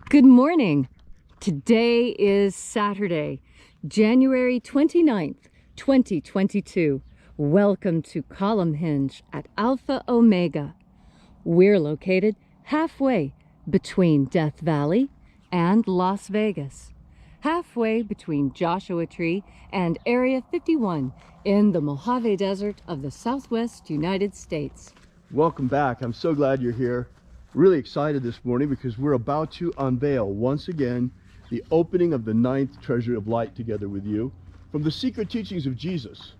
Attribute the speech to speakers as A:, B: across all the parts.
A: Good morning. Today is Saturday, January 29th, 2022. Welcome to Columnhenge at Alpha Ωmega. We're located halfway between Death Valley and Las Vegas, halfway between Joshua Tree and Area 51 in the Mojave Desert of the Southwest United States.
B: Welcome back. I'm so glad you're here. Really excited this morning because we're about to unveil once again the opening of the 9th Treasury of Light together with you from the secret teachings of Jesus.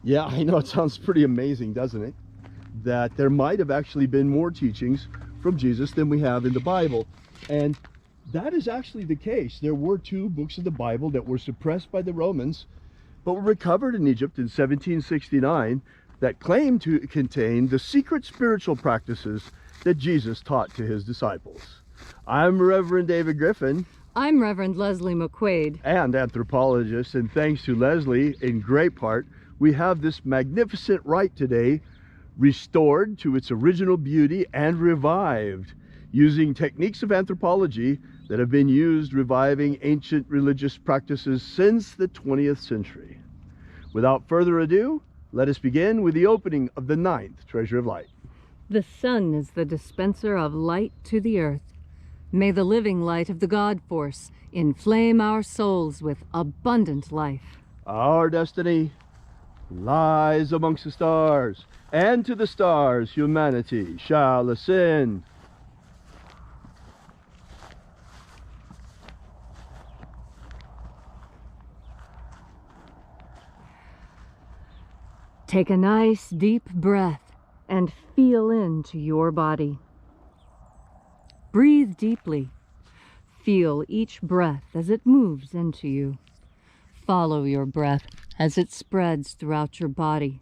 B: Yeah, I know it sounds pretty amazing, doesn't it? That there might have actually been more teachings from Jesus than we have in the Bible. And that is actually the case. There were 2 books of the Bible that were suppressed by the Romans, but were recovered in Egypt in 1769 that claimed to contain the secret spiritual practices that Jesus taught to his disciples. I'm Reverend David Griffin.
A: I'm Reverend Leslie McQuade.
B: And anthropologist, and thanks to Leslie, in great part, we have this magnificent rite today restored to its original beauty and revived using techniques of anthropology that have been used reviving ancient religious practices since the 20th century. Without further ado, let us begin with the opening of the 9th Treasury of Light.
A: The sun is the dispenser of light to the earth. May the living light of the God force inflame our souls with abundant life.
B: Our destiny lies amongst the stars, and to the stars humanity shall ascend.
A: Take a nice deep breath and feel into your body. Breathe deeply. Feel each breath as it moves into you. Follow your breath as it spreads throughout your body.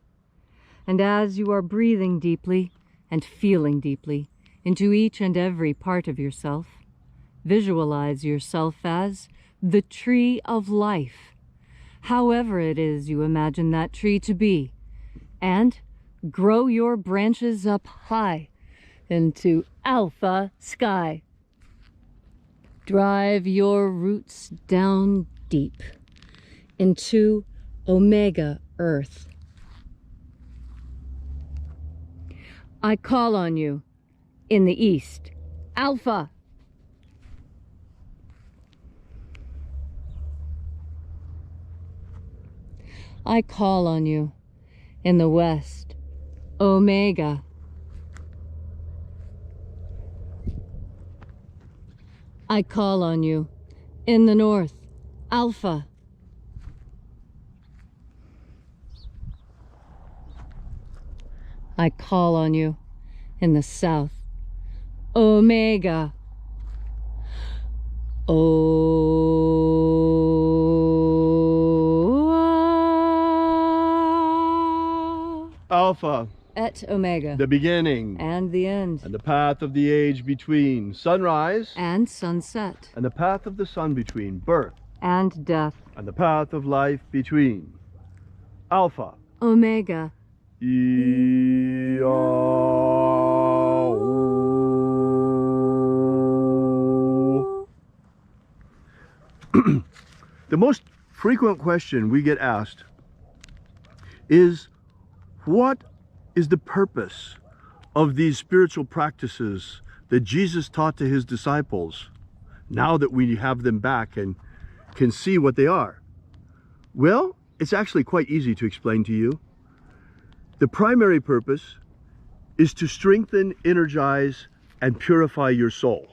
A: And as you are breathing deeply and feeling deeply into each and every part of yourself, visualize yourself as the tree of life, however it is you imagine that tree to be, and grow your branches up high into alpha sky. Drive your roots down deep into omega earth. I call on you in the east, alpha. I call on you in the west, Omega. I call on you in the north, Alpha. I call on you in the south, Omega.
B: Alpha
A: et Omega,
B: the beginning
A: and the end,
B: and the path of the age between sunrise
A: and sunset,
B: and the path of the sun between birth
A: and death,
B: and the path of life between. Alpha
A: Omega.
B: The most frequent question we get asked is, what is the purpose of these spiritual practices that Jesus taught to his disciples now that we have them back and can see what they are? Well, it's actually quite easy to explain to you. The primary purpose is to strengthen, energize, and purify your soul.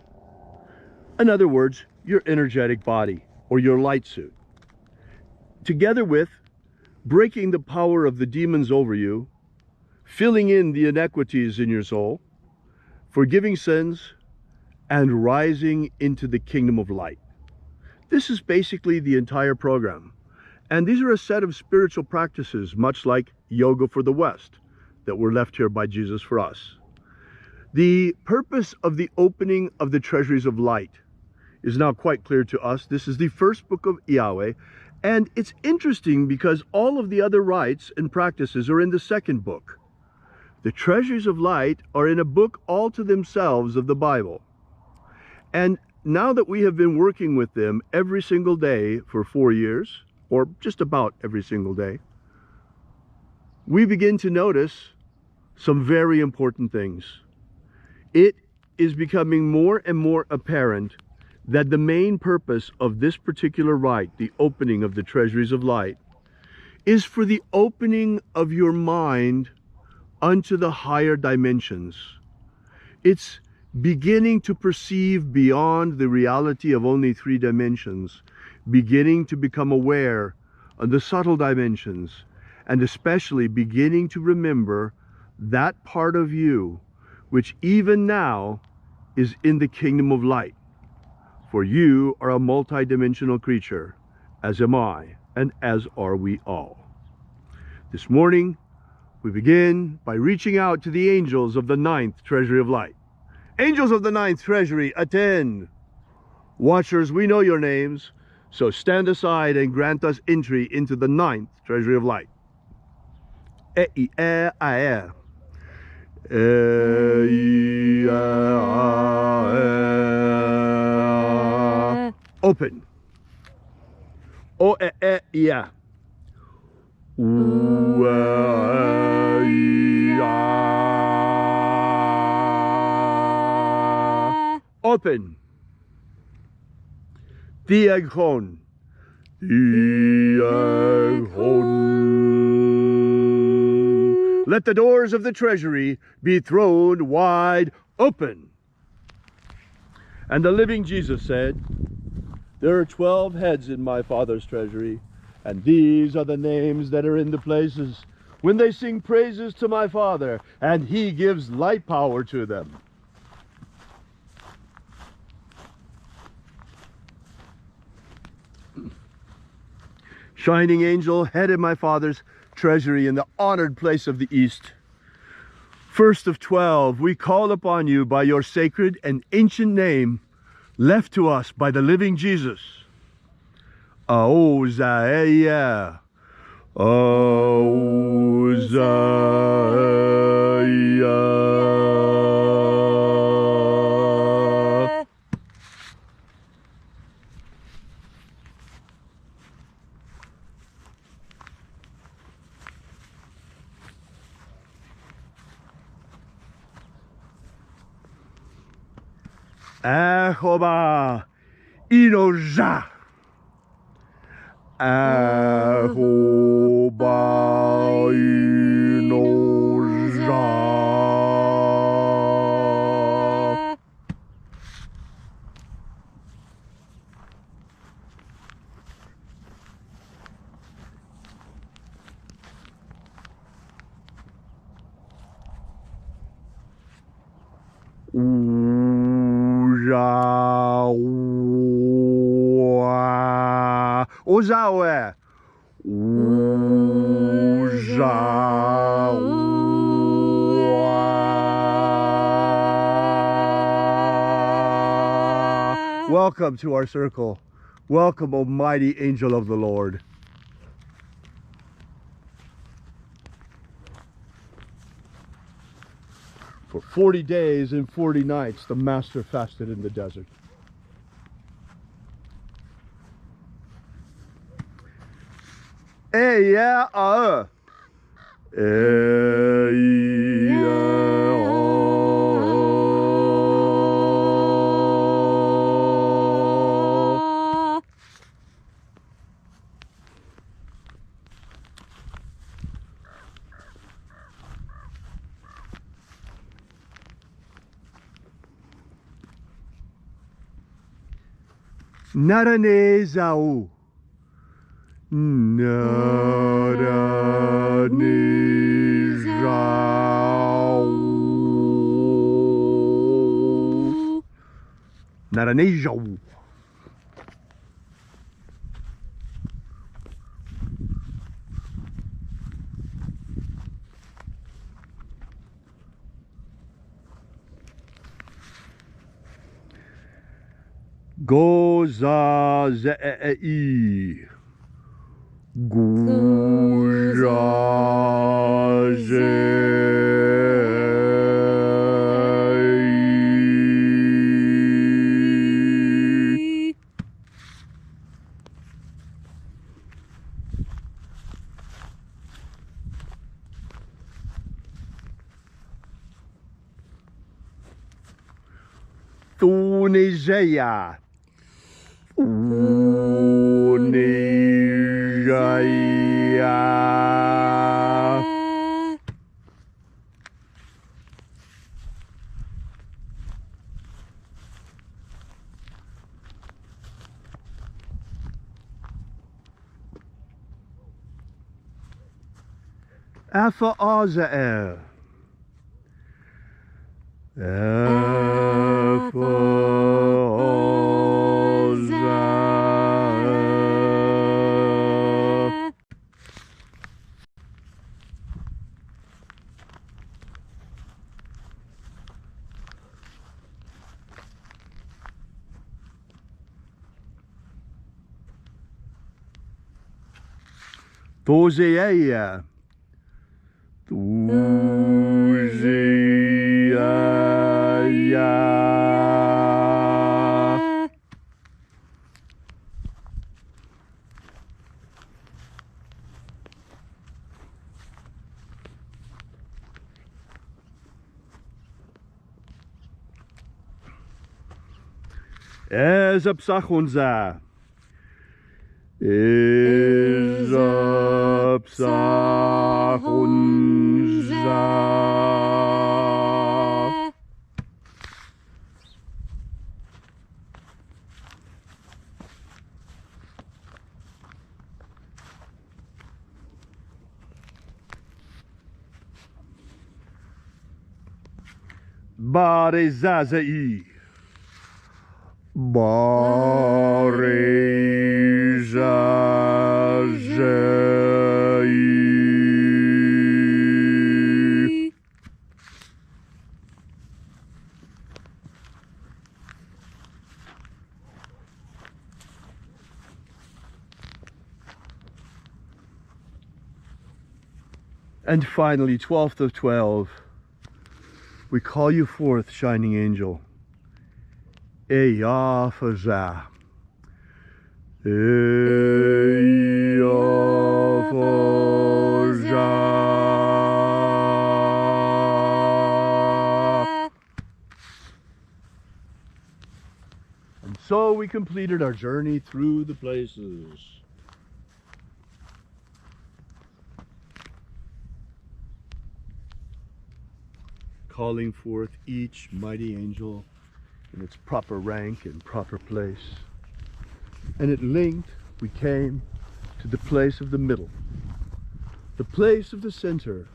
B: In other words, your energetic body or your light suit. Together with breaking the power of the demons over you, filling in the inequities in your soul, forgiving sins, and rising into the kingdom of light. This is basically the entire program. And these are a set of spiritual practices, much like yoga for the West, that were left here by Jesus for us. The purpose of the opening of the Treasuries of Light is now quite clear to us. This is the first book of Yahweh, and it's interesting because all of the other rites and practices are in the second book. The Treasuries of Light are in a book all to themselves of the Bible. And now that we have been working with them every single day for 4 years, or just about every single day, we begin to notice some very important things. It is becoming more and more apparent that the main purpose of this particular rite, the opening of the Treasuries of Light, is for the opening of your mind unto the higher dimensions. It's beginning to perceive beyond the reality of only 3 dimensions, beginning to become aware of the subtle dimensions, and especially beginning to remember that part of you which even now is in the kingdom of light. For you are a multidimensional creature, as am I, and as are we all. This morning, we begin by reaching out to the angels of the 9th Treasury of Light. Angels of the 9th Treasury, attend! Watchers, we know your names, so stand aside and grant us entry into the 9th Treasury of Light. Open. Open. Diagon. Let the doors of the treasury be thrown wide open. And the living Jesus said, there are 12 heads in my Father's treasury, and these are the names that are in the places when they sing praises to my Father, and he gives light power to them. Shining angel, head in my Father's treasury in the honored place of the East. First of 12, we call upon you by your sacred and ancient name, left to us by the living Jesus. Aozaya. Aozaya. Ahoba inoja. Ahoba inoja. Ozawe. Welcome to our circle. Welcome, O mighty angel of the Lord. For 40 days and 40 nights, the Master fasted in the desert. Naranezau. Naranezau. Naranezau. Goza zei. Gujaze. Unijaya. Unijaya. Alpha Ωmega. Alpha Ωmega. Tozeia. Tozeia. Ezapsachunza. Ezapsachunza. Barezazai. Barezazai. And finally, 12th of 12, we call you forth, shining angel. Eyafaza. Eyafaza. And so we completed our journey through the places. Calling forth each mighty angel in its proper rank and proper place. And at length we came to the place of the middle, the place of the center,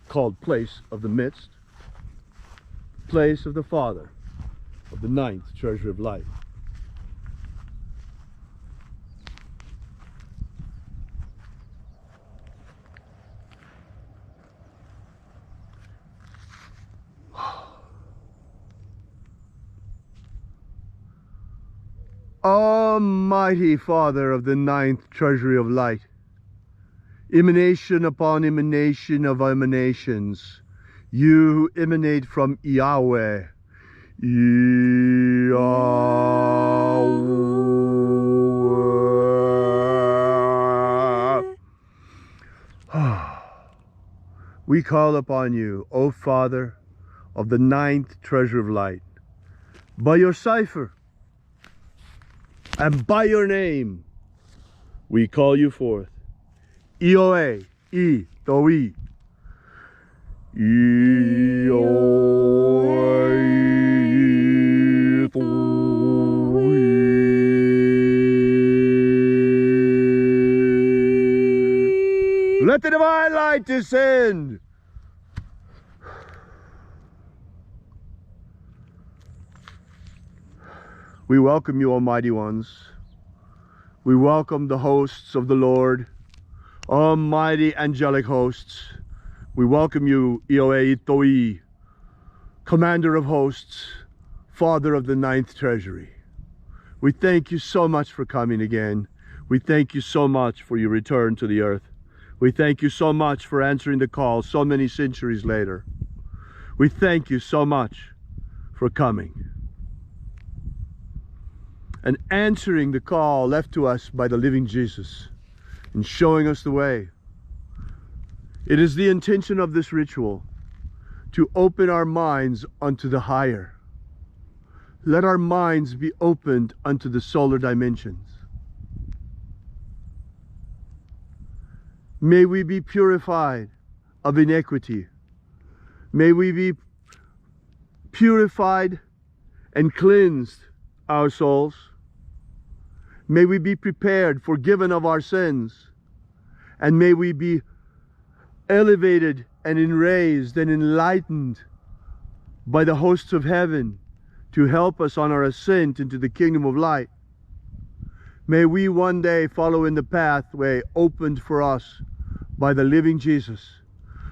B: called place of the midst, place of the Father, of the 9th Treasury of Light. Almighty Father of the 9th Treasury of Light, emanation upon emanation of emanations, you emanate from Yahweh. Yahweh. We call upon you, O Father of the 9th Treasury of Light, by your cipher and by your name, we call you forth. Ioe, I, Toi. Ioe, Toi. Let the divine light descend. We welcome you, Almighty Ones. We welcome the hosts of the Lord, Almighty angelic hosts. We welcome you, Ioe Toi, Commander of Hosts, Father of the 9th Treasury. We thank you so much for coming again. We thank you so much for your return to the earth. We thank you so much for answering the call so many centuries later. We thank you so much for coming and answering the call left to us by the living Jesus and showing us the way. It is the intention of this ritual to open our minds unto the higher, let our minds be opened unto the solar dimensions. May we be purified of iniquity. May we be purified and cleansed, our souls. May we be prepared, forgiven of our sins. And may we be elevated and enraised and enlightened by the hosts of heaven to help us on our ascent into the kingdom of light. May we one day follow in the pathway opened for us by the living Jesus,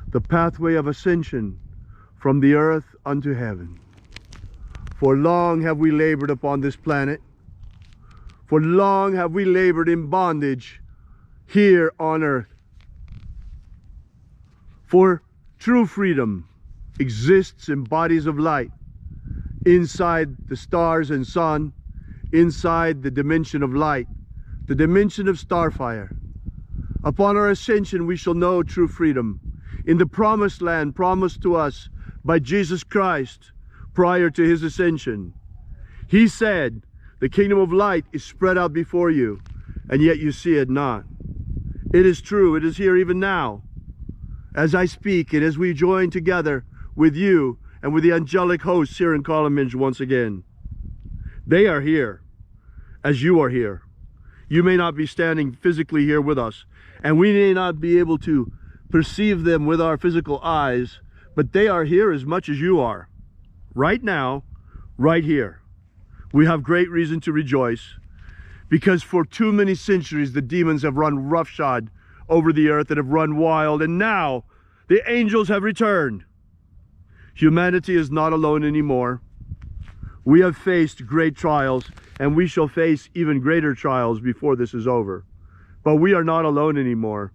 B: the pathway of ascension from the earth unto heaven. For long have we labored upon this planet. For long have we labored in bondage here on earth. For true freedom exists in bodies of light, inside the stars and sun, inside the dimension of light, the dimension of starfire. Upon our ascension we shall know true freedom in the promised land promised to us by Jesus Christ prior to his ascension. He said, the kingdom of light is spread out before you, and yet you see it not. It is true, it is here even now. As I speak and as we join together with you and with the angelic hosts here in Columnhenge once again. They are here as you are here. You may not be standing physically here with us, and we may not be able to perceive them with our physical eyes, but they are here as much as you are. Right now, right here. We have great reason to rejoice, because for too many centuries the demons have run roughshod over the earth and have run wild, and now the angels have returned. Humanity is not alone anymore. We have faced great trials, and we shall face even greater trials before this is over. But we are not alone anymore.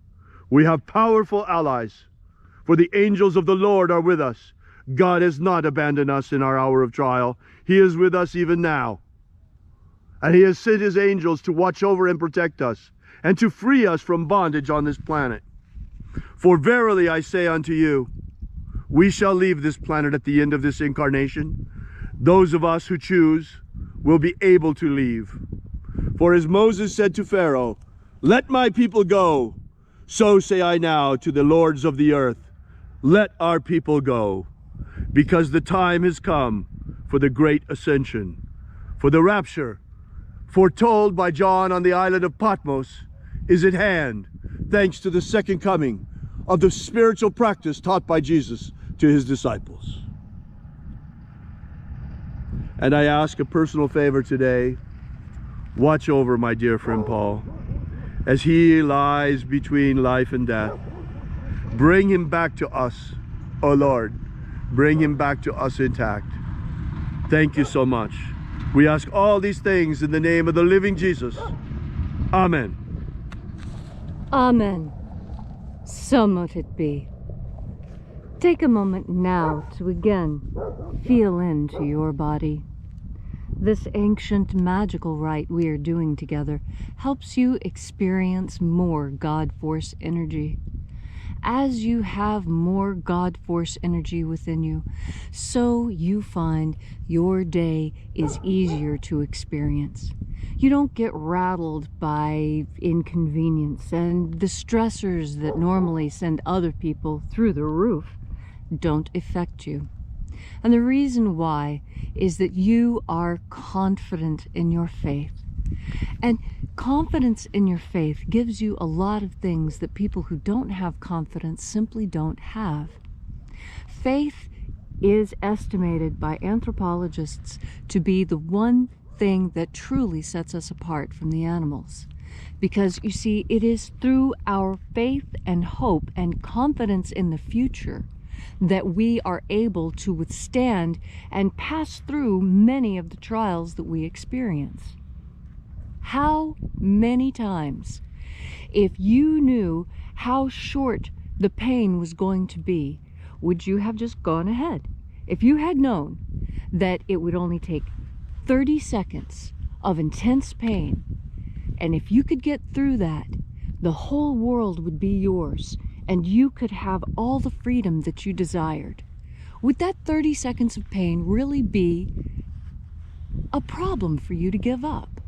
B: We have powerful allies, for the angels of the Lord are with us. God has not abandoned us in our hour of trial. He is with us even now. And he has sent his angels to watch over and protect us, and to free us from bondage on this planet. For verily I say unto you, we shall leave this planet at the end of this incarnation. Those of us who choose will be able to leave. For as Moses said to Pharaoh, let my people go, so say I now to the lords of the earth, let our people go, because the time has come for the great ascension. For the rapture, foretold by John on the island of Patmos, is at hand, thanks to the second coming of the spiritual practice taught by Jesus to his disciples. And I ask a personal favor today. Watch over my dear friend Paul as he lies between life and death. Bring him back to us, O Lord. Bring him back to us intact. Thank you so much. We ask all these things in the name of the living Jesus. Amen.
A: Amen. So mote it be. Take a moment now to again feel into your body. This ancient magical rite we are doing together helps you experience more God Force energy. As you have more God Force energy within you, so you find your day is easier to experience. You don't get rattled by inconvenience, and the stressors that normally send other people through the roof don't affect you. And the reason why is that you are confident in your faith. And confidence in your faith gives you a lot of things that people who don't have confidence simply don't have. Faith is estimated by anthropologists to be the one thing that truly sets us apart from the animals. Because you see, it is through our faith and hope and confidence in the future that we are able to withstand and pass through many of the trials that we experience. How many times, if you knew how short the pain was going to be, would you have just gone ahead? If you had known that it would only take 30 seconds of intense pain, and if you could get through that, the whole world would be yours, and you could have all the freedom that you desired. Would that 30 seconds of pain really be a problem for you to give up.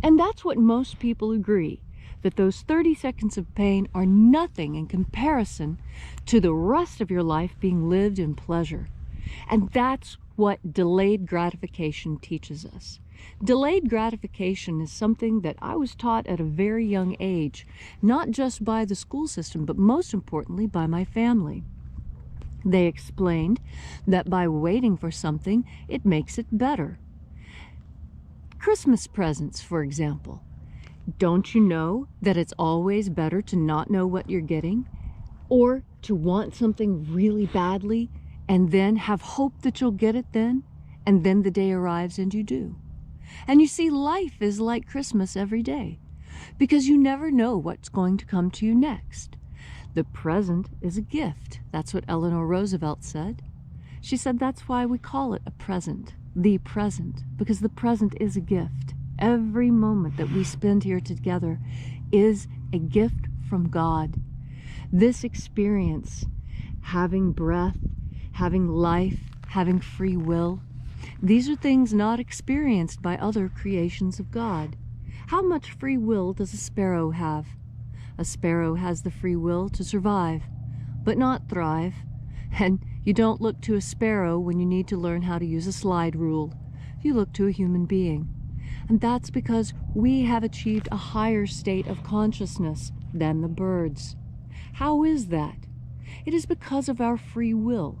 A: And that's what most people agree, that those 30 seconds of pain are nothing in comparison to the rest of your life being lived in pleasure. And that's what delayed gratification teaches us. Delayed gratification is something that I was taught at a very young age, not just by the school system, but most importantly by my family. They explained that by waiting for something, it makes it better. Christmas presents, for example. Don't you know that it's always better to not know what you're getting, or to want something really badly and then have hope that you'll get it then, and then the day arrives and you do? And you see, life is like Christmas every day, because you never know what's going to come to you next. The present is a gift. That's what Eleanor Roosevelt said. She said that's why we call it a present, the present, because the present is a gift. Every moment that we spend here together is a gift from God. This experience, having breath, having life, having free will, these are things not experienced by other creations of God. How much free will does a sparrow have? A sparrow has the free will to survive, but not thrive. And you don't look to a sparrow when you need to learn how to use a slide rule. You look to a human being. And that's because we have achieved a higher state of consciousness than the birds. How is that? It is because of our free will.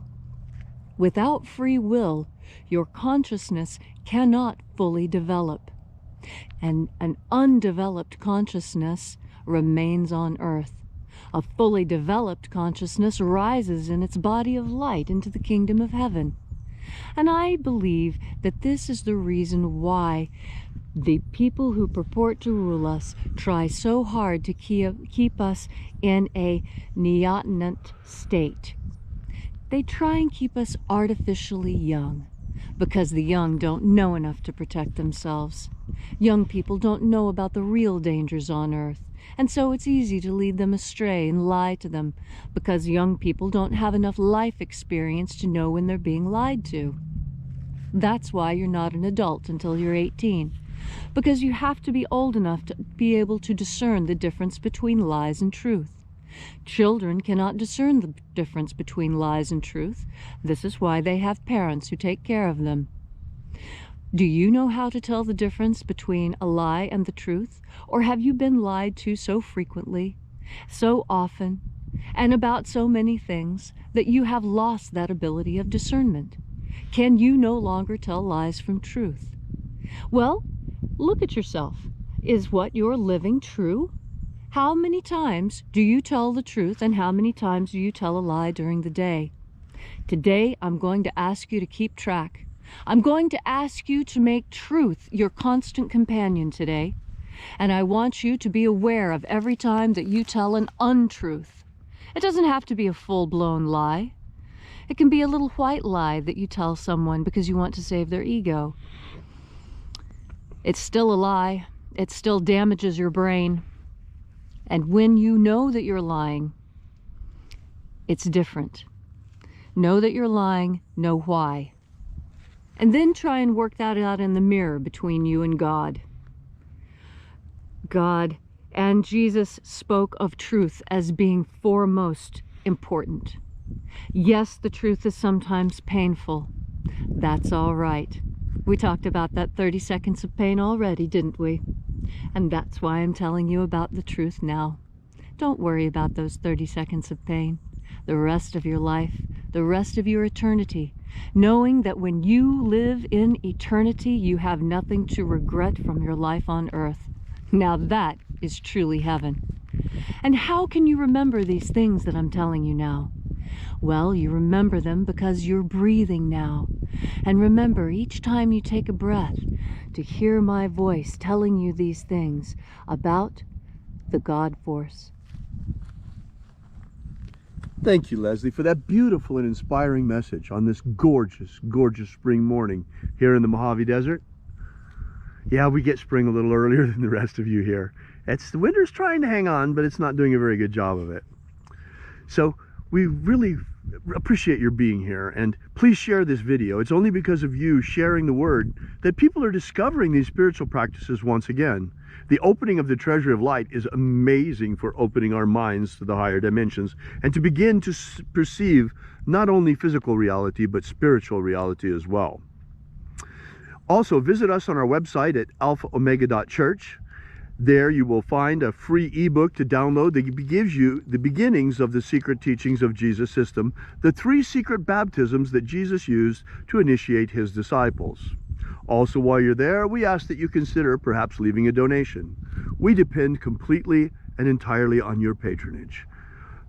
A: Without free will, your consciousness cannot fully develop. And an undeveloped consciousness remains on earth. A fully developed consciousness rises in its body of light into the kingdom of heaven. And I believe that this is the reason why the people who purport to rule us try so hard to keep us in a neotenant state. They try and keep us artificially young, because the young don't know enough to protect themselves. Young people don't know about the real dangers on earth, and so it's easy to lead them astray and lie to them, because young people don't have enough life experience to know when they're being lied to. That's why you're not an adult until you're 18, because you have to be old enough to be able to discern the difference between lies and truth. Children cannot discern the difference between lies and truth. This is why they have parents who take care of them. Do you know how to tell the difference between a lie and the truth? Or have you been lied to so frequently, so often, and about so many things that you have lost that ability of discernment? Can you no longer tell lies from truth? Well, look at yourself. Is what you're living true? How many times do you tell the truth, and how many times do you tell a lie during the day? Today, I'm going to ask you to keep track. I'm going to ask you to make truth your constant companion today. And I want you to be aware of every time that you tell an untruth. It doesn't have to be a full-blown lie. It can be a little white lie that you tell someone because you want to save their ego. It's still a lie. It still damages your brain. And when you know that you're lying, it's different. Know that you're lying, know why. And then try and work that out in the mirror between you and God. God and Jesus spoke of truth as being foremost important. Yes, the truth is sometimes painful. That's all right. We talked about that 30 seconds of pain already, didn't we? And that's why I'm telling you about the truth now. Don't worry about those 30 seconds of pain. The rest of your life, the rest of your eternity, knowing that when you live in eternity, you have nothing to regret from your life on earth. Now that is truly heaven. And how can you remember these things that I'm telling you now? Well, you remember them because you're breathing now. And remember, each time you take a breath, to hear my voice telling you these things about the God force.
B: Thank you, Leslie, for that beautiful and inspiring message on this gorgeous, gorgeous spring morning here in the Mojave Desert. Yeah, we get spring a little earlier than the rest of you here. The winter's trying to hang on, but it's not doing a very good job of it. So we really appreciate your being here, and please share this video. It's only because of you sharing the word that people are discovering these spiritual practices once again. The opening of the Treasury of Light is amazing for opening our minds to the higher dimensions and to begin to perceive not only physical reality but spiritual reality as well. Also, visit us on our website at alphaomega.church. There you will find a free ebook to download that gives you the beginnings of the secret teachings of Jesus' system, the 3 secret baptisms that Jesus used to initiate his disciples. Also, while you're there, we ask that you consider perhaps leaving a donation. We depend completely and entirely on your patronage,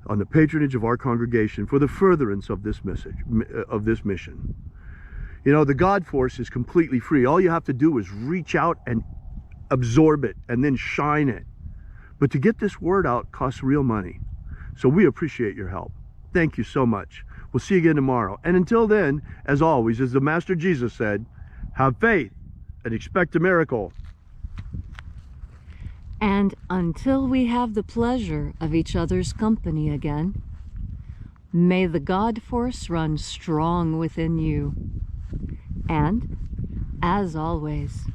B: on the patronage of our congregation for the furtherance of this mission. You know, the God force is completely free. All you have to do is reach out and absorb it and then shine it. But to get this word out costs real money. So we appreciate your help. Thank you so much. We'll see you again tomorrow. And until then, as always, as the Master Jesus said, have faith and expect a miracle.
A: And until we have the pleasure of each other's company again, may the God force run strong within you. And, as always,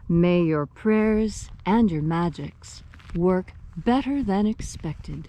A: may your prayers and your magics work better than expected.